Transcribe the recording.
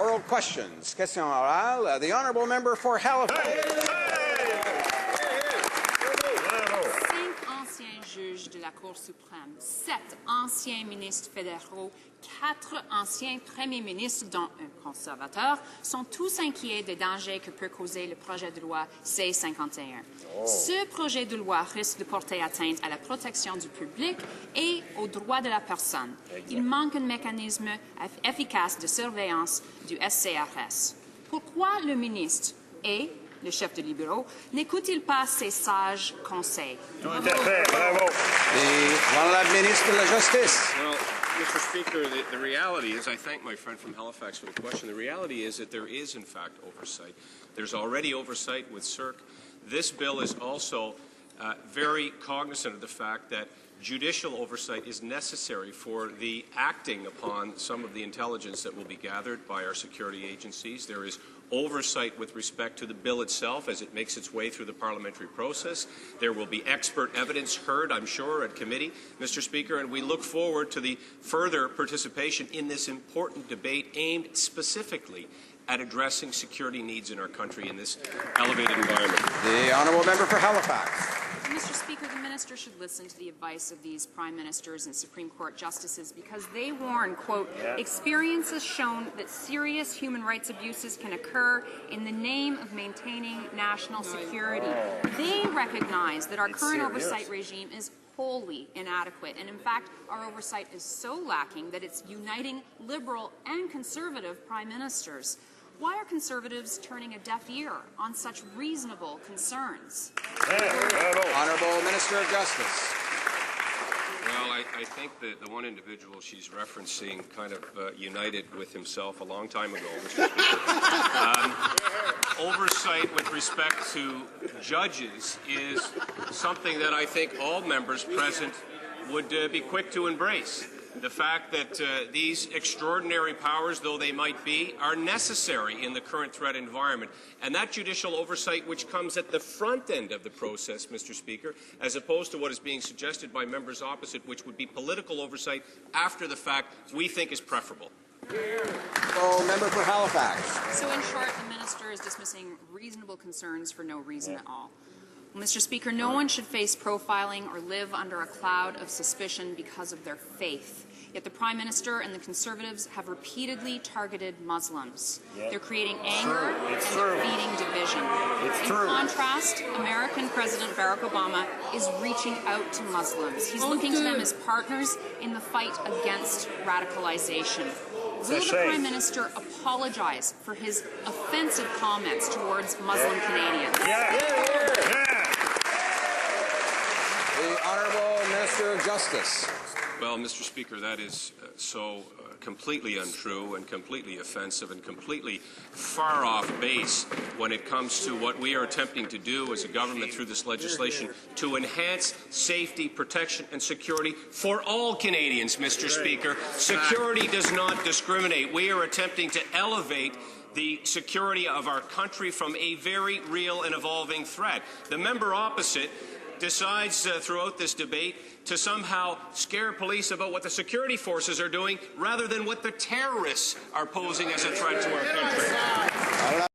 Oral questions. Question orale. The honourable member for Halifax. Juges de la Cour suprême, 7 anciens ministres fédéraux, 4 anciens premiers ministres, dont un conservateur, sont tous inquiets des dangers que peut causer le projet de loi C-51. Ce projet de loi risque de porter atteinte à la protection du public et aux droits de la personne. Il manque un mécanisme efficace de surveillance du SIRC. Pourquoi le ministre et le chef de libéraux, n'écoute-t-il pas ces sages conseils? Tout à fait, bravo. L'honorable ministre de la Justice. Well, Mr. Speaker, the reality is, I thank my friend from Halifax for the question. The reality is that there is, in fact, oversight. There's already oversight with SIRC. This bill is also very cognizant of the fact that judicial oversight is necessary for the acting upon some of the intelligence that will be gathered by our security agencies. There is oversight with respect to the bill itself as it makes its way through the parliamentary process. There will be expert evidence heard, I'm sure, at committee, Mr. Speaker, and we look forward to the further participation in this important debate aimed specifically at addressing security needs in our country in this elevated environment. The honourable member for Halifax. Mr. Speaker, the minister should listen to the advice of these prime ministers and Supreme Court justices because they warn, quote, experience has shown that serious human rights abuses can occur in the name of maintaining national security. They recognize that our current oversight regime is wholly inadequate, and in fact, our oversight is so lacking that it's uniting Liberal and Conservative prime ministers. Why are Conservatives turning a deaf ear on such reasonable concerns? Honourable Minister of Justice. Well, I think that the one individual she's referencing kind of united with himself a long time ago, Mr. Speaker. Oversight with respect to judges is something that I think all members present would be quick to embrace. The fact that these extraordinary powers, though they might be, are necessary in the current threat environment. And that judicial oversight which comes at the front end of the process, Mr. Speaker, as opposed to what is being suggested by members opposite, which would be political oversight after the fact, we think is preferable. Member for Halifax. So in short, the minister is dismissing reasonable concerns for no reason at all. Well, Mr. Speaker, no one should face profiling or live under a cloud of suspicion because of their faith. Yet the Prime Minister and the Conservatives have repeatedly targeted Muslims. They're creating anger and they're feeding division. In contrast, American President Barack Obama is reaching out to Muslims. He's looking to them as partners in the fight against radicalization. Will the Prime Minister apologize for his offensive comments towards Muslim Canadians? The Honourable Minister of Justice. Well, Mr. Speaker, that is so completely untrue and completely offensive and completely far off base when it comes to what we are attempting to do as a government through this legislation to enhance safety, protection and security for all Canadians, Mr. Speaker. Security does not discriminate. We are attempting to elevate the security of our country from a very real and evolving threat. The member opposite decides throughout this debate to somehow scare police about what the security forces are doing rather than what the terrorists are posing as a threat to our country.